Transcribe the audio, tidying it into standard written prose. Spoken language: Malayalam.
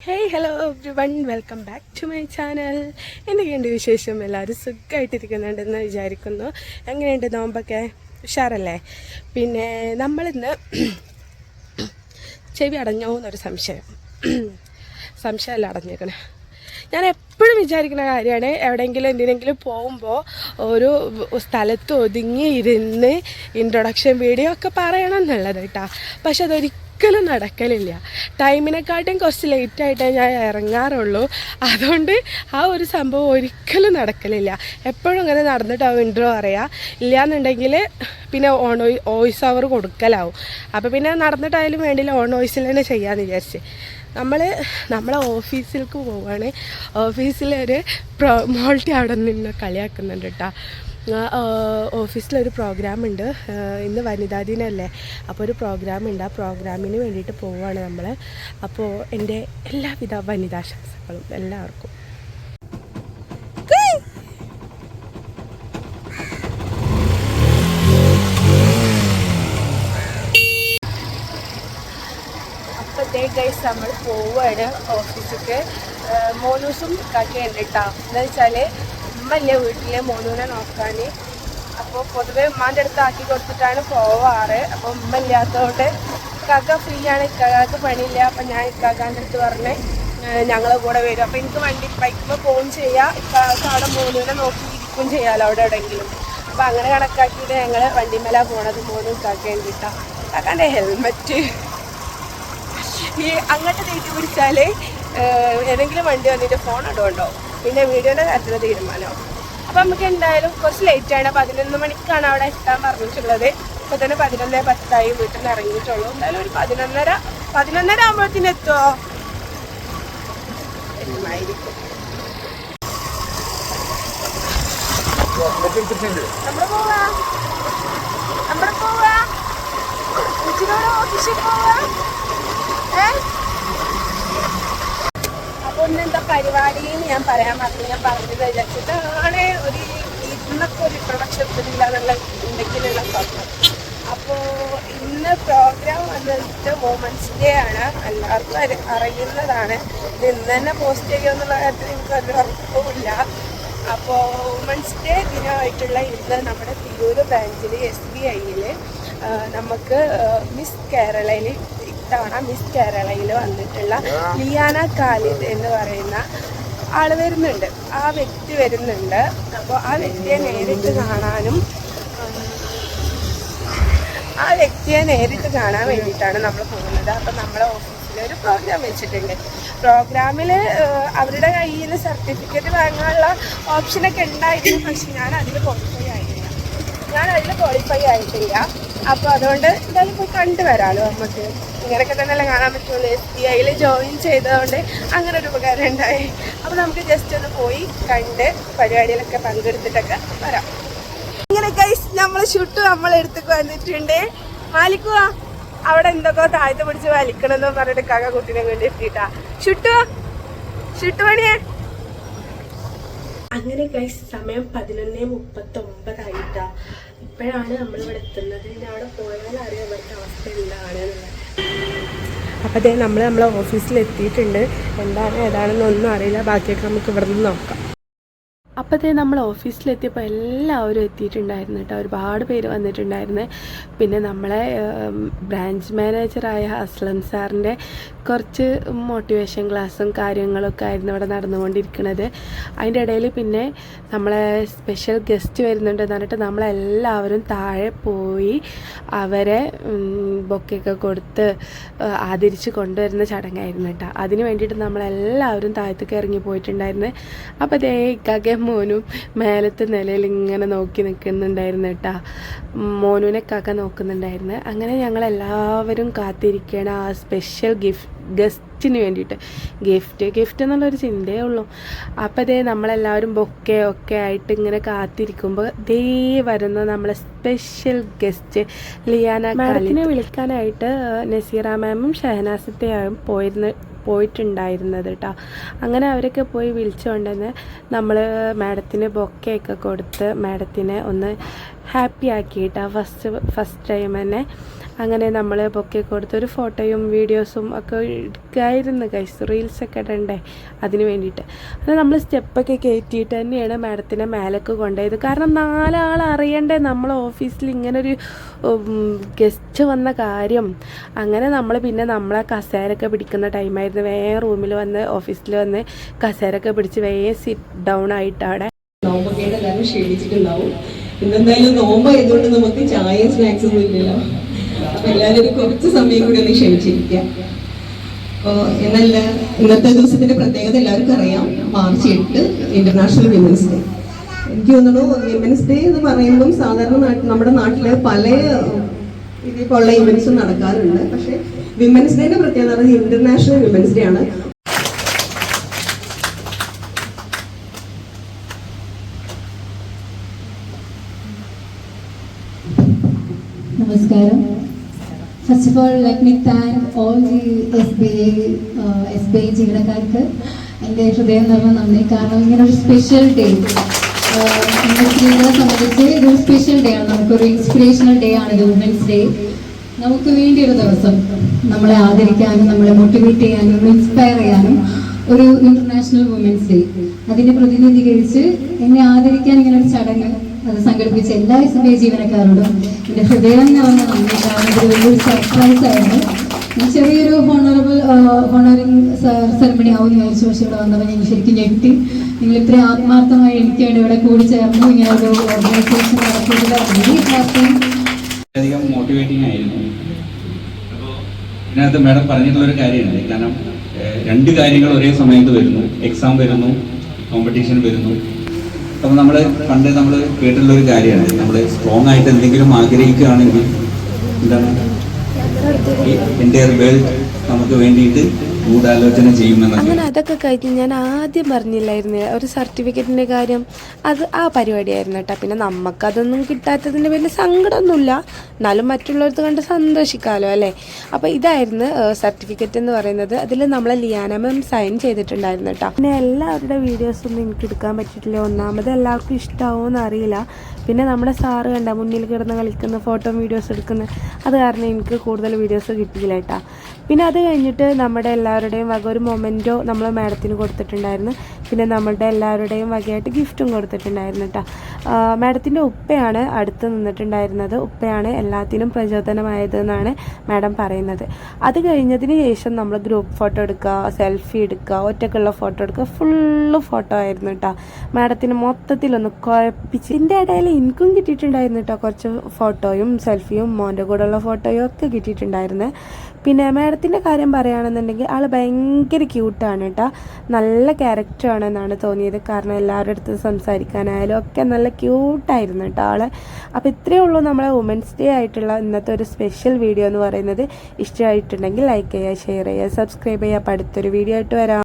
Hey hello everyone, welcome back to my channel. എന്തൊക്കെയുണ്ട് വിശേഷം? എല്ലാവരും സുഖമായിട്ടിരിക്കുന്നുണ്ടെന്ന് വിചാരിക്കുന്നു. എങ്ങനെയുണ്ട് നോമ്പൊക്കെ? ഉഷാറല്ലേ? പിന്നെ നമ്മളിന്ന് ചെവി അടഞ്ഞോ എന്നൊരു സംശയമല്ല അടഞ്ഞേക്കണേ. ഞാൻ എപ്പോഴും വിചാരിക്കുന്ന കാര്യമാണ്, എവിടെയെങ്കിലും എന്തിനെങ്കിലും പോകുമ്പോൾ ഒരു സ്ഥലത്ത് ഒതുങ്ങിയിരുന്ന് ഇൻട്രൊഡക്ഷൻ വീഡിയോ ഒക്കെ പറയണം എന്നുള്ളത് കേട്ടോ. പക്ഷെ അതൊരിക്കലും നടക്കലില്ല. ടൈമിനെക്കാട്ടും കുറച്ച് ലേറ്റായിട്ടേ ഞാൻ ഇറങ്ങാറുള്ളൂ. അതുകൊണ്ട് ആ ഒരു സംഭവം ഒരിക്കലും നടക്കലില്ല. എപ്പോഴും അങ്ങനെ നടന്നിട്ടാവും ഇൻട്രോ അറിയാം. ഇല്ലയെന്നുണ്ടെങ്കിൽ പിന്നെ വോയിസ് ഓവർ കൊടുക്കലാവും. അപ്പോൾ പിന്നെ നടന്നിട്ടായാലും വേണ്ടിയില്ല, ഓൺ വോയിസിൽ തന്നെ ചെയ്യാമെന്ന് വിചാരിച്ച് നമ്മളെ ഓഫീസിലേക്ക് പോവുകയാണ്. ഓഫീസിലൊരു മോൾട്ടി അവിടെ നിന്ന് കളിയാക്കുന്നുണ്ട് കേട്ടോ. ഓഫീസിലൊരു പ്രോഗ്രാമുണ്ട്. ഇന്ന് വനിതാ ദിനമല്ലേ, അപ്പോൾ ഒരു പ്രോഗ്രാമുണ്ട്. ആ പ്രോഗ്രാമിന് വേണ്ടിയിട്ട് പോവുകയാണ് നമ്മൾ. അപ്പോൾ എൻ്റെ എല്ലാവിധ വനിതാശംസകളും എല്ലാവർക്കും. ഗൈസ്, നമ്മൾ പോവുകയാണ് ഓഫീസിലേക്ക്. മോനൂസും കാക്കയുണ്ട് കേട്ടോ. എന്താ വെച്ചാൽ ഉമ്മല്ലേ വീട്ടിൽ മോനൂനെ നോക്കാൻ. അപ്പോൾ പൊതുവെ ഉമ്മാൻ്റെ അടുത്ത് ആക്കി കൊടുത്തിട്ടാണ് പോവാറ്. അപ്പോൾ ഉമ്മ ഇല്ലാത്തതുകൊണ്ട് കാക്ക ഫ്രീ ആണ്, ഇക്കാക്ക് പണിയില്ല. അപ്പം ഞാൻ ഇക്കാക്കാൻ്റെ അടുത്ത് പറഞ്ഞ് ഞങ്ങളെ കൂടെ വരും. അപ്പോൾ എനിക്ക് വണ്ടി ബൈക്കുമ്പോൾ പോവുകയും ചെയ്യാം, ഇക്കാക്ക് അവിടെ മോനൂനെ നോക്കി ഇരിക്കുകയും ചെയ്യാമല്ലോ അവിടെ എവിടെയെങ്കിലും. അപ്പോൾ അങ്ങനെ കണക്കാക്കിയിട്ട് ഞങ്ങൾ വണ്ടിമേല പോണത്. മോനും കാക്കയും കിട്ടാം. കാക്കാൻ്റെ ഹെൽമെറ്റ് ഈ അങ്ങോട്ട് നീട്ടി പിടിച്ചാൽ ഏതെങ്കിലും വണ്ടി വന്നിട്ട് ഫോൺ ഇടുകൊണ്ടോ, പിന്നെ വീഡിയോയുടെ കാര്യത്തിൽ തീരുമാനമാവും. അപ്പം നമുക്ക് എന്തായാലും കുറച്ച് ലേറ്റാണ്. 11 മണിക്കാണ് അവിടെ എത്താൻ പറഞ്ഞിട്ടുള്ളത്. ഇപ്പോൾ തന്നെ 11:10 വീട്ടിൽ നിന്ന് ഇറങ്ങിയിട്ടുള്ളൂ. എന്തായാലും ഒരു 11:30 ആകുമ്പോഴത്തേന് എത്തുമോ എന്നായിരിക്കും. നമ്മൾ പോവാ ഓഫീസിൽ പോവാ. അപ്പോൾ ഇന്നെന്താ പരിപാടിയെന്ന് ഞാൻ പറയാൻ പറഞ്ഞു. ഞാൻ പറഞ്ഞത് വിചാരിച്ചിട്ടാണ് ഒരു ഇന്നൊക്കെ ഒരു പ്രൊഡക്ഷൻ എന്നുള്ള ഉണ്ടെങ്കിലുള്ള സ്വപ്നം. അപ്പോൾ ഇന്ന് പ്രോഗ്രാം വന്നിട്ട് വുമൻസ് ഡേ ആണ്. എല്ലാവർക്കും അറിയുന്നതാണ്. ഇത് ഇന്ന് തന്നെ പോസ്റ്റ് ചെയ്യുമെന്നുള്ള കാര്യത്തിൽ എനിക്കൊരു ഉറപ്പുമില്ല. അപ്പോൾ വുമൻസ് ഡേ ദിനമായിട്ടുള്ള ഇന്ന് നമ്മുടെ തിരൂർ ബ്രാഞ്ചിൽ SBIയിൽ നമുക്ക് മിസ് കേരളയിൽ ഇത്തവണ മിസ് കേരളയിൽ വന്നിട്ടുള്ള ലിയാന ഖാലിദ് എന്ന് പറയുന്ന ആൾ വരുന്നുണ്ട്. ആ വ്യക്തി വരുന്നുണ്ട്. അപ്പോൾ ആ വ്യക്തിയെ നേരിട്ട് കാണാൻ വേണ്ടിയിട്ടാണ് നമ്മൾ പോകുന്നത്. അപ്പോൾ നമ്മളെ ഓഫീസിലൊരു പ്രോഗ്രാം വെച്ചിട്ടുണ്ട്. പ്രോഗ്രാമിൽ അവരുടെ കയ്യിൽ നിന്ന് സർട്ടിഫിക്കറ്റ് വാങ്ങാനുള്ള ഓപ്ഷനൊക്കെ ഉണ്ടായിരുന്നു. പക്ഷെ ഞാൻ അതിൽ ക്വാളിഫൈ ആയിട്ടില്ല. അപ്പോൾ അതുകൊണ്ട് എന്തായാലും പോയി കണ്ടുവരാമല്ലോ. നമുക്ക് ഇങ്ങനെയൊക്കെ തന്നെയല്ലേ കാണാൻ പറ്റുള്ളൂ. SBIയിൽ ജോയിൻ ചെയ്തതുകൊണ്ട് അങ്ങനെ ഒരു ഉപകാരം ഉണ്ടായി. അപ്പോൾ നമുക്ക് ജസ്റ്റ് ഒന്ന് പോയി കണ്ട് പരിപാടിയിലൊക്കെ പങ്കെടുത്തിട്ടൊക്കെ വരാം. ഇങ്ങനെ ഗൈസ്, നമ്മൾ ഷൂട്ട് നമ്മളെടുത്തേക്ക് വന്നിട്ടുണ്ട്. മാലിക്കുവാ അവിടെ എന്തൊക്കെ താഴത്ത് പിടിച്ച് വലിക്കണമെന്ന് പറഞ്ഞിട്ട് കാക്ക കുട്ടീനെ വേണ്ടി എത്തിയിട്ടാ. ഷുട്ടു പണിയേ. അങ്ങനെ ഗൈസ്, സമയം 11:39 ഇപ്പോഴാണ് നമ്മളിവിടെ എത്തുന്നത്. ഇനി അവിടെ പോയാൽ അറിയാം ഇവിടുത്തെ അവസ്ഥ എന്താണ് എന്നുള്ളത്. അപ്പോൾ അതേ നമ്മളെ ഓഫീസിൽ എത്തിയിട്ടുണ്ട്. എന്താണ് ഏതാണെന്നൊന്നും അറിയില്ല. ബാക്കിയൊക്കെ നമുക്ക് ഇവിടെ നിന്ന് നോക്കാം. അപ്പോഴത്തേ നമ്മൾ ഓഫീസിലെത്തിയപ്പോൾ എല്ലാവരും എത്തിയിട്ടുണ്ടായിരുന്നു കേട്ടോ. ഒരുപാട് പേര് വന്നിട്ടുണ്ടായിരുന്നു. പിന്നെ നമ്മളെ ബ്രാഞ്ച് മാനേജറായ അസ്ലം സാറിൻ്റെ കുറച്ച് മോട്ടിവേഷൻ ക്ലാസ്സും കാര്യങ്ങളൊക്കെ ആയിരുന്നു ഇവിടെ നടന്നുകൊണ്ടിരിക്കുന്നത്. അതിൻ്റെ ഇടയിൽ പിന്നെ നമ്മളെ സ്പെഷ്യൽ ഗസ്റ്റ് വരുന്നുണ്ടെന്ന് പറഞ്ഞിട്ട് നമ്മളെല്ലാവരും താഴെ പോയി അവരെ ബൊക്കെയൊക്കെ കൊടുത്ത് ആദരിച്ച് കൊണ്ടുവരുന്ന ചടങ്ങായിരുന്നു കേട്ടോ. അതിന് വേണ്ടിയിട്ട് നമ്മളെല്ലാവരും താഴത്തേക്ക് ഇറങ്ങി പോയിട്ടുണ്ടായിരുന്നു. അപ്പോൾ ദേ ഇക്കാക്കെ മോനും മേലത്തെ നിലയിൽ ഇങ്ങനെ നോക്കി നിൽക്കുന്നുണ്ടായിരുന്നു കേട്ടോ. മോനുവിനെ കാക്ക നോക്കുന്നുണ്ടായിരുന്നു. അങ്ങനെ ഞങ്ങളെല്ലാവരും കാത്തിരിക്കുകയാണ് ആ സ്പെഷ്യൽ ഗസ്റ്റിന് വേണ്ടിയിട്ട്. ഗിഫ്റ്റ് എന്നുള്ളൊരു ചിന്തയേ ഉള്ളൂ. അപ്പോൾ ദേ നമ്മളെല്ലാവരും ബൊക്കെ ആയിട്ട് ഇങ്ങനെ കാത്തിരിക്കുമ്പോൾ ദേ വരുന്ന നമ്മളെ സ്പെഷ്യൽ ഗസ്റ്റ് ലിയാന ഖാലിദിനെ വിളിക്കാനായിട്ട് നസീറ മാമും ഷഹനാസത്തെയും പോയിട്ടുണ്ടായിരുന്നത് കേട്ടോ. അങ്ങനെ അവരൊക്കെ പോയി വിളിച്ചുകൊണ്ടെന്ന് നമ്മൾ മാഡത്തിന് ബൊക്കെയൊക്കെ കൊടുത്ത് മാഡത്തിനെ ഒന്ന് ഹാപ്പി ആക്കിയിട്ടാണ് ഫസ്റ്റ് ടൈം തന്നെ. അങ്ങനെ നമ്മൾ പൊക്കി കൊടുത്തൊരു ഫോട്ടോയും വീഡിയോസും ഒക്കെ എടുക്കായിരുന്നു ഗൈസ്. റീൽസൊക്കെ ഇടണ്ടേ അതിന് വേണ്ടിയിട്ട്. അത് നമ്മൾ സ്റ്റെപ്പൊക്കെ കയറ്റിയിട്ട് തന്നെയാണ് മാഡത്തിനെ മേലേക്ക് കൊണ്ടുപോയത്. കാരണം 4 ആൾ അറിയണ്ടേ നമ്മൾ ഓഫീസിൽ ഇങ്ങനൊരു ഗസ്റ്റ് വന്ന കാര്യം. അങ്ങനെ നമ്മൾ പിന്നെ നമ്മളെ കസേരയൊക്കെ പിടിക്കുന്ന ടൈമായിരുന്നു. വേറെ റൂമിൽ വന്ന് ഓഫീസിൽ വന്ന് കസേരയൊക്കെ പിടിച്ച് സിറ്റ് ഡൗൺ ആയിട്ട് അവിടെ നോമ്പൊക്കെ എല്ലാവരും ക്ഷീണിച്ചിട്ടുണ്ടാവും. ഇന്നെന്തായാലും നോമ്പായതുകൊണ്ട് നമുക്ക് ചായയും സ്നാക്സ് ഒന്നും ഇല്ലല്ലോ. അപ്പൊ എല്ലാവരും ഒരു കുറച്ച് സമയം കൂടി ഒന്ന് ക്ഷമിച്ചിരിക്കാം. എന്നല്ല, ഇന്നത്തെ ദിവസത്തിന്റെ പ്രത്യേകത എല്ലാവർക്കും അറിയാം. March 8 international women's day. എനിക്ക് തോന്നുന്നു വിമൻസ് ഡേ എന്ന് പറയുമ്പം സാധാരണ നമ്മുടെ നാട്ടില് പല ഇതേപോലുള്ള ഇവന്റ്സും നടക്കാറുണ്ട്. പക്ഷെ വിമൻസ് ഡേന്റെ പ്രത്യേകത ഇന്റർനാഷണൽ വിമൻസ് ഡേ ആണ്. Namaskaram. First of all, let me thank all the SBA ജീവനക്കാർക്ക് എൻ്റെ ഹൃദയം നിറഞ്ഞ നന്ദി. കാരണം ഇങ്ങനെ ഒരു സ്പെഷ്യൽ ഡേ സ്ത്രീകളെ സംബന്ധിച്ച് ഇതൊരു സ്പെഷ്യൽ ഡേ ആണ്. നമുക്കൊരു ഇൻസ്പിറേഷണൽ ഡേ ആണ് ഇത്, വുമൻസ് ഡേ. നമുക്ക് വേണ്ടി ഒരു ദിവസം നമ്മളെ ആദരിക്കാനും നമ്മളെ മോട്ടിവേറ്റ് ചെയ്യാനും ഇൻസ്പയർ ചെയ്യാനും ഒരു ഇന്റർനാഷണൽ വുമൻസ് ഡേ. അതിനെ പ്രതിനിധീകരിച്ച് എന്നെ ആദരിക്കാൻ ഇങ്ങനെ ഒരു ചടങ്ങ് അത് സംഘടിപ്പിച്ച എല്ലാ SBA ജീവനക്കാരോടും എൻ്റെ ഹൃദയം നിറഞ്ഞ നന്ദി. കാരണം ഇതൊരു വലിയൊരു സർപ്രൈസ് ആയിരുന്നു. ചെറിയൊരു ഹോണറിങ് സെറമണി ആവും വിചാരിച്ചു. പക്ഷെ ഇവിടെ വന്നപ്പോൾ ഞാൻ ശരിക്കും ഞെട്ടി. നിങ്ങൾ ഇത്രയും ആത്മാർത്ഥമായി എനിക്ക് വേണ്ടി ഇവിടെ കൂടി ചേർന്നു ഇങ്ങനെ ഒരു ഓർഗനൈസേഷൻ അധികം മോട്ടിവേറ്റിംഗ് ആയിരുന്നു. അപ്പോൾ ഇതിനകത്ത് മാഡം പറഞ്ഞിട്ടുള്ളൊരു കാര്യമുണ്ട്. കാരണം 2 കാര്യങ്ങൾ ഒരേ സമയത്ത് വരുന്നു. എക്സാം വരുന്നു, കോമ്പറ്റീഷൻ വരുന്നു. അപ്പോൾ നമ്മൾ പണ്ട് നമ്മൾ കേട്ടിട്ടുള്ളൊരു കാര്യമാണ്, നമ്മൾ സ്ട്രോങ് ആയിട്ട് എന്തെങ്കിലും ആഗ്രഹിക്കുകയാണെങ്കിൽ എന്താണ് എൻ്റെ വേൾഡ് നമുക്ക് വേണ്ടിയിട്ട് ഗൂഢാലോചന ചെയ്യുമെന്നാണ്. അങ്ങനെ അതൊക്കെ കഴിഞ്ഞ് ഞാൻ ആദ്യം പറഞ്ഞില്ലായിരുന്നു ഒരു സർട്ടിഫിക്കറ്റിൻ്റെ കാര്യം. അത് ആ പരിപാടിയായിരുന്നു കേട്ടോ. പിന്നെ നമുക്കതൊന്നും കിട്ടാത്തതിൻ്റെ വലിയ സങ്കടമൊന്നുമില്ല, എന്നാലും മറ്റുള്ളവർക്ക് കണ്ട് സന്തോഷിക്കാമല്ലോ അല്ലേ. അപ്പോൾ ഇതായിരുന്നു സർട്ടിഫിക്കറ്റ് എന്ന് പറയുന്നത്. അതിൽ നമ്മളെ ലിയാന മാം സൈൻ ചെയ്തിട്ടുണ്ടായിരുന്നു കേട്ടോ. പിന്നെ എല്ലാവരുടെ വീഡിയോസൊന്നും എനിക്ക് എടുക്കാൻ പറ്റിയിട്ടില്ല. ഒന്നാമത് എല്ലാവർക്കും ഇഷ്ടമാവുമെന്ന് അറിയില്ല. പിന്നെ നമ്മുടെ സാറ് കണ്ട മുന്നിൽ കിടന്ന് കളിക്കുന്ന ഫോട്ടോ വീഡിയോസ് എടുക്കുന്ന അത് കാരണം എനിക്ക് കൂടുതൽ വീഡിയോസ് കിട്ടിയില്ല കേട്ടോ. പിന്നെ അത് കഴിഞ്ഞിട്ട് നമ്മുടെ എല്ലാവരുടെയും വക ഒരു മൊമെൻറ്റോ നമ്മൾ മാഡത്തിന് കൊടുത്തിട്ടുണ്ടായിരുന്നു. പിന്നെ നമ്മളുടെ എല്ലാവരുടെയും വകയായിട്ട് ഗിഫ്റ്റും കൊടുത്തിട്ടുണ്ടായിരുന്നു കേട്ടോ. മാഡത്തിൻ്റെ ഉപ്പയാണ് അടുത്ത് നിന്നിട്ടുണ്ടായിരുന്നത്. ഉപ്പയാണ് എല്ലാത്തിനും പ്രചോദനമായതെന്നാണ് മാഡം പറയുന്നത്. അത് കഴിഞ്ഞതിന് ശേഷം നമ്മൾ ഗ്രൂപ്പ് ഫോട്ടോ എടുക്കുക, സെൽഫി എടുക്കുക, ഒറ്റക്കുള്ള ഫോട്ടോ എടുക്കുക, ഫുള്ള് ഫോട്ടോ ആയിരുന്നു കേട്ടോ. മാഡത്തിന് മൊത്തത്തിലൊന്ന് കുഴപ്പിച്ച്. ഇതിൻ്റെ ഇടയിൽ എനിക്കും കിട്ടിയിട്ടുണ്ടായിരുന്നു കേട്ടോ കുറച്ച് ഫോട്ടോയും സെൽഫിയും മോൻ്റെ കൂടെയുള്ള ഫോട്ടോയും ഒക്കെ കിട്ടിയിട്ടുണ്ടായിരുന്നു. പിന്നെ മാഡത്തിൻ്റെ കാര്യം പറയുകയാണെന്നുണ്ടെങ്കിൽ ആൾ ഭയങ്കര ക്യൂട്ടാണ് കേട്ടോ. നല്ല ക്യാരക്ടറാണെന്നാണ് തോന്നിയത്. കാരണം എല്ലാവരുടെ അടുത്ത് സംസാരിക്കാനായാലും ഒക്കെ നല്ല ക്യൂട്ടായിരുന്നു കേട്ടോ ആൾ. അപ്പോൾ ഇത്രയേ ഉള്ളൂ നമ്മളെ വുമൻസ് ഡേ ആയിട്ടുള്ള ഇന്നത്തെ ഒരു സ്പെഷ്യൽ വീഡിയോ എന്ന് പറയുന്നത്. ഇഷ്ടമായിട്ടുണ്ടെങ്കിൽ ലൈക്ക് ചെയ്യുക, ഷെയർ ചെയ്യുക, സബ്സ്ക്രൈബ് ചെയ്യുക. അപ്പോൾ അടുത്തൊരു വീഡിയോ ആയിട്ട് വരാം.